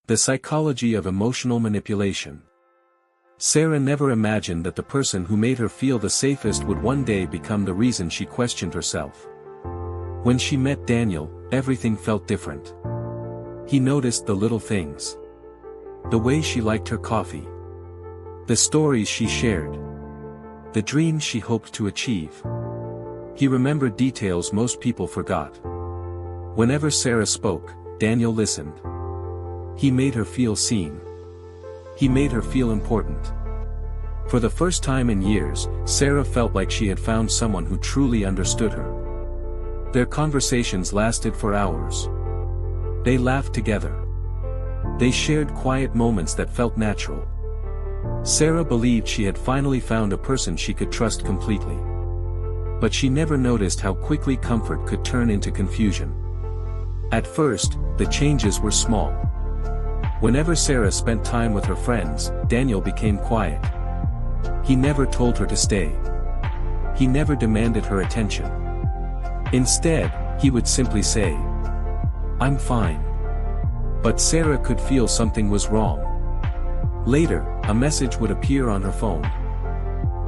The psychology of emotional manipulation. Sarah never imagined that the person who made her feel the safest would one day become the reason she questioned herself. When she met Daniel, everything felt different. He noticed the little things. The way she liked her coffee. The stories she shared. The dreams she hoped to achieve. He remembered details most people forgot. Whenever Sarah spoke, Daniel listened. He made her feel seen. He made her feel important. For the first time in years, Sarah felt like she had found someone who truly understood her. Their conversations lasted for hours. They laughed together. They shared quiet moments that felt natural. Sarah believed she had finally found a person she could trust completely. But she never noticed how quickly comfort could turn into confusion. At first, the changes were small. Whenever Sarah spent time with her friends, Daniel became quiet. He never told her to stay. He never demanded her attention. Instead, he would simply say, "I'm fine." But Sarah could feel something was wrong. Later, a message would appear on her phone.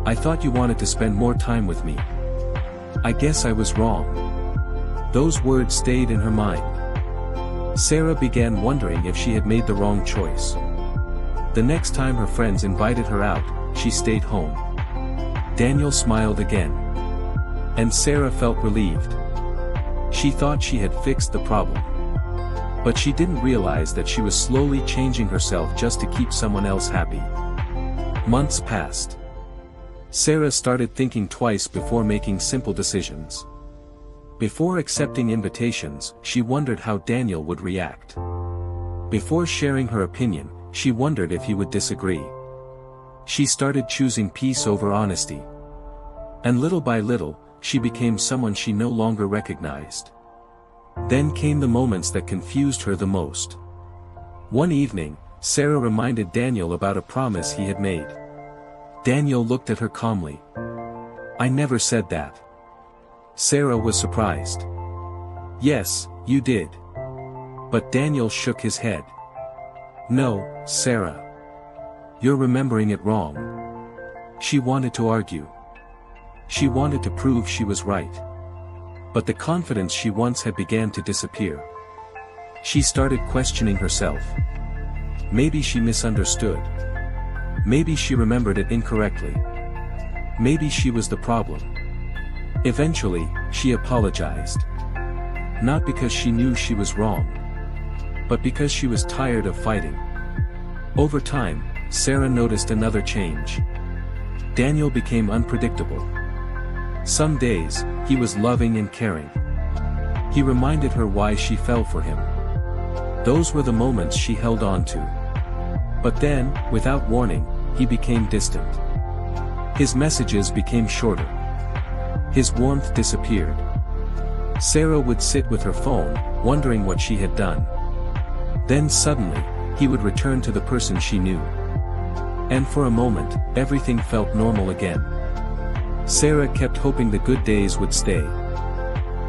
"I thought you wanted to spend more time with me. I guess I was wrong." Those words stayed in her mind. Sarah began wondering if she had made the wrong choice. The next time her friends invited her out, she stayed home. Daniel smiled again. And Sarah felt relieved. She thought she had fixed the problem. But she didn't realize that she was slowly changing herself just to keep someone else happy. Months passed. Sarah started thinking twice before making simple decisions. Before accepting invitations, she wondered how Daniel would react. Before sharing her opinion, she wondered if he would disagree. She started choosing peace over honesty. And little by little, she became someone she no longer recognized. Then came the moments that confused her the most. One evening, Sarah reminded Daniel about a promise he had made. Daniel looked at her calmly. "I never said that." Sarah was surprised. "Yes, you did." But Daniel shook his head. "No, Sarah. You're remembering it wrong." She wanted to argue. She wanted to prove she was right. But the confidence she once had began to disappear. She started questioning herself. Maybe she misunderstood. Maybe she remembered it incorrectly. Maybe she was the problem. Eventually, she apologized. Not because she knew she was wrong, but because she was tired of fighting. Over time, Sarah noticed another change. Daniel became unpredictable. Some days, he was loving and caring. He reminded her why she fell for him. Those were the moments she held on to. But then, without warning, he became distant. His messages became shorter. His warmth disappeared. Sarah would sit with her phone, wondering what she had done. Then suddenly, he would return to the person she knew. And for a moment, everything felt normal again. Sarah kept hoping the good days would stay.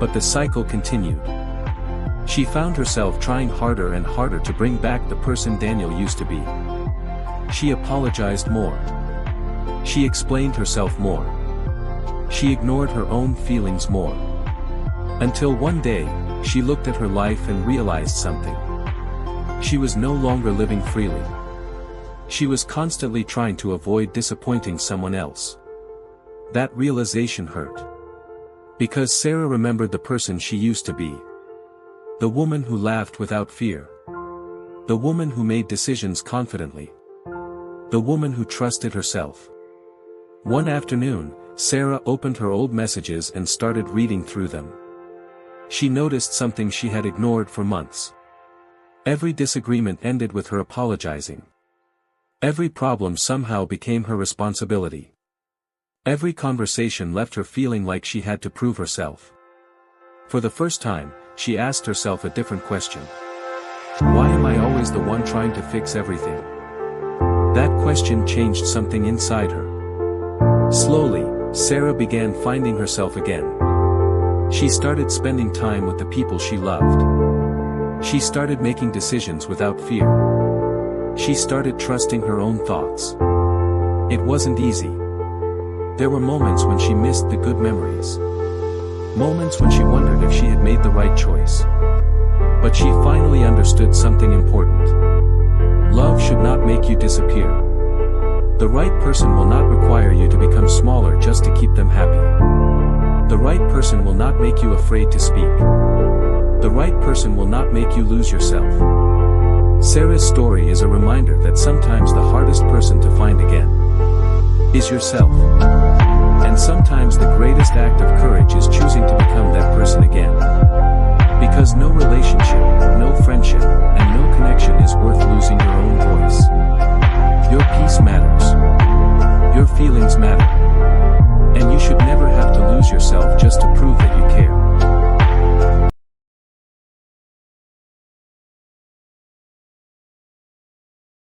But the cycle continued. She found herself trying harder and harder to bring back the person Daniel used to be. She apologized more. She explained herself more. She ignored her own feelings more. Until one day, she looked at her life and realized something. She was no longer living freely. She was constantly trying to avoid disappointing someone else. That realization hurt. Because Sarah remembered the person she used to be. The woman who laughed without fear. The woman who made decisions confidently. The woman who trusted herself. One afternoon, Sarah opened her old messages and started reading through them. She noticed something she had ignored for months. Every disagreement ended with her apologizing. Every problem somehow became her responsibility. Every conversation left her feeling like she had to prove herself. For the first time, she asked herself a different question. Why am I always the one trying to fix everything? That question changed something inside her. Slowly, Sarah began finding herself again. She started spending time with the people she loved. She started making decisions without fear. She started trusting her own thoughts. It wasn't easy. There were moments when she missed the good memories. Moments when she wondered if she had made the right choice. But she finally understood something important. Love should not make you disappear. The right person will not require you to become smaller just to keep them happy. The right person will not make you afraid to speak. The right person will not make you lose yourself. Sarah's story is a reminder that sometimes the hardest person to find again is yourself. And sometimes the greatest act of courage is choosing to become that person again. Because no relationship, no friendship, and no connection is worth